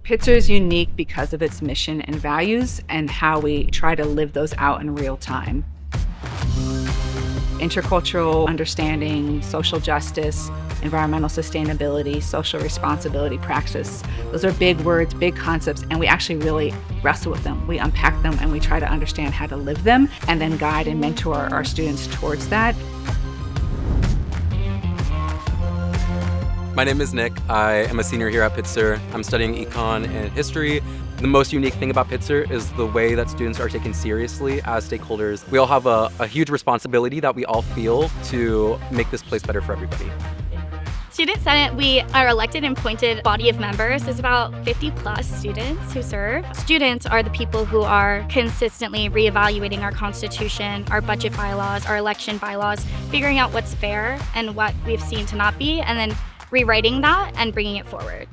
Pitzer is unique because of its mission and values and how we try to live those out in real time. Intercultural understanding, social justice, environmental sustainability, social responsibility practice. Those are big words, big concepts, and we actually really wrestle with them. We unpack them and we try to understand how to live them and then guide and mentor our students towards that. My name is Nick. I am a senior here at Pitzer. I'm studying econ and history. The most unique thing about Pitzer is the way that students are taken seriously as stakeholders. We all have a huge responsibility that we all feel to make this place better for everybody. Student Senate, we are elected and appointed body of members. There's about 50 plus students who serve. Students are the people who are consistently reevaluating our constitution, our budget bylaws, our election bylaws, figuring out what's fair and what we've seen to not be, and then rewriting that and bringing it forward.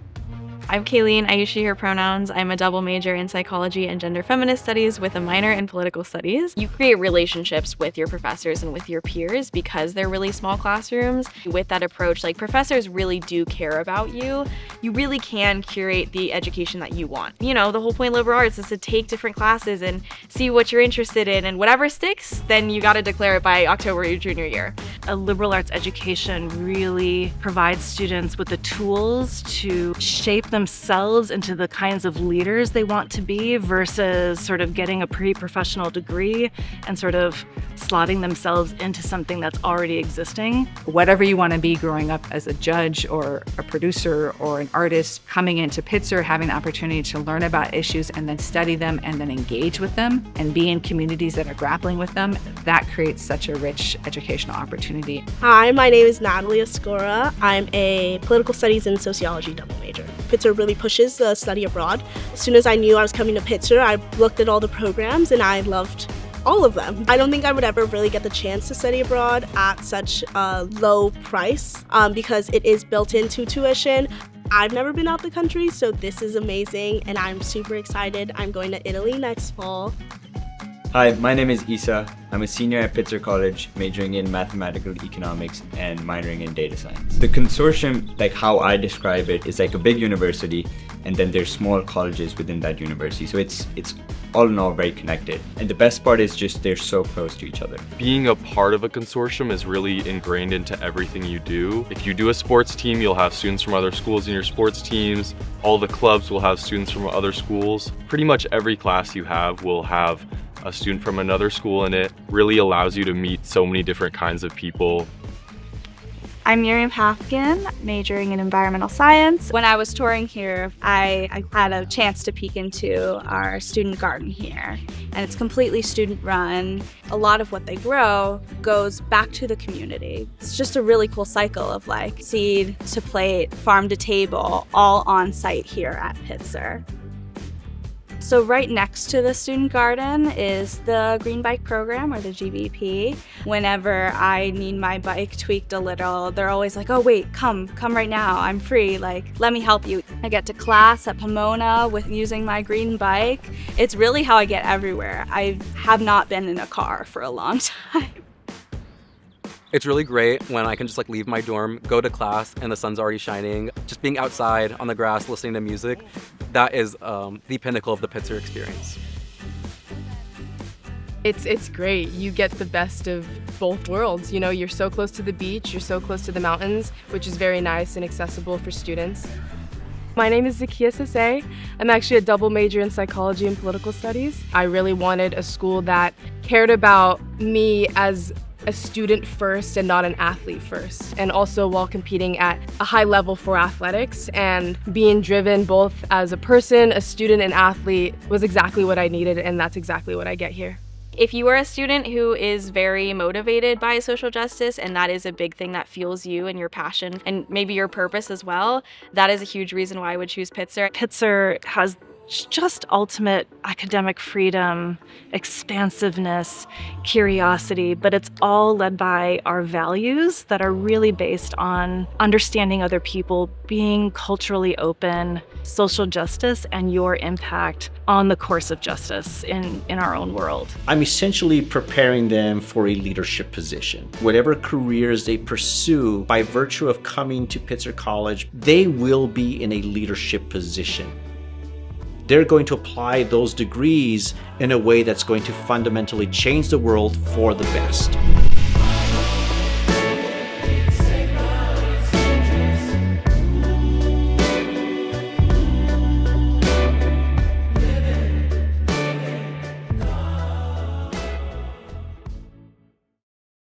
I'm Kayleen, I use she, her pronouns. I'm a double major in psychology and gender feminist studies with a minor in political studies. You create relationships with your professors and with your peers because they're really small classrooms. With that approach, professors really do care about you. You really can curate the education that you want. You know, the whole point of liberal arts is to take different classes and see what you're interested in, and whatever sticks, then you gotta declare it by October your junior year. A liberal arts education really provides students with the tools to shape themselves into the kinds of leaders they want to be versus sort of getting a pre-professional degree and sort of slotting themselves into something that's already existing. Whatever you want to be growing up as a judge or a producer or an artist, coming into Pitzer, having the opportunity to learn about issues and then study them and then engage with them and be in communities that are grappling with them, that creates such a rich educational opportunity. Hi, my name is Natalie Escora. I'm a political studies and sociology double major. Pitzer really pushes the study abroad. As soon as I knew I was coming to Pitzer, I looked at all the programs and I loved all of them. I don't think I would ever really get the chance to study abroad at such a low price because it is built into tuition. I've never been out the country, so this is amazing and I'm super excited. I'm going to Italy next fall. Hi, my name is Isa. I'm a senior at Pitzer College, majoring in mathematical economics and minoring in data science. The consortium, like how I describe it, is like a big university, and then there's small colleges within that university. So it's all in all very connected. And the best part is just they're so close to each other. Being a part of a consortium is really ingrained into everything you do. If you do a sports team, you'll have students from other schools in your sports teams. All the clubs will have students from other schools. Pretty much every class you have will have a student from another school in it. Really allows you to meet so many different kinds of people. I'm Miriam Hafkin, majoring in environmental science. When I was touring here, I had a chance to peek into our student garden here. And it's completely student run. A lot of what they grow goes back to the community. It's just a really cool cycle of seed to plate, farm to table, all on site here at Pitzer. So right next to the student garden is the Green Bike Program, or the GBP. Whenever I need my bike tweaked a little, they're always like, oh wait, come right now, I'm free, let me help you. I get to class at Pomona with using my green bike. It's really how I get everywhere. I have not been in a car for a long time. It's really great when I can just leave my dorm, go to class, and the sun's already shining. Just being outside on the grass, listening to music, that is the pinnacle of the Pitzer experience. It's great. You get the best of both worlds. You know, you're so close to the beach, you're so close to the mountains, which is very nice and accessible for students. My name is Zakia Sase. I'm actually a double major in psychology and political studies. I really wanted a school that cared about me as a student first and not an athlete first, and also while competing at a high level for athletics and being driven both as a person, a student, and athlete was exactly what I needed, and that's exactly what I get here. If you are a student who is very motivated by social justice, and that is a big thing that fuels you and your passion and maybe your purpose as well, that is a huge reason why I would choose Pitzer. Pitzer has just ultimate academic freedom, expansiveness, curiosity, but it's all led by our values that are really based on understanding other people, being culturally open, social justice, and your impact on the course of justice in our own world. I'm essentially preparing them for a leadership position. Whatever careers they pursue, by virtue of coming to Pitzer College, they will be in a leadership position. they're going to apply those degrees in a way that's going to fundamentally change the world for the best.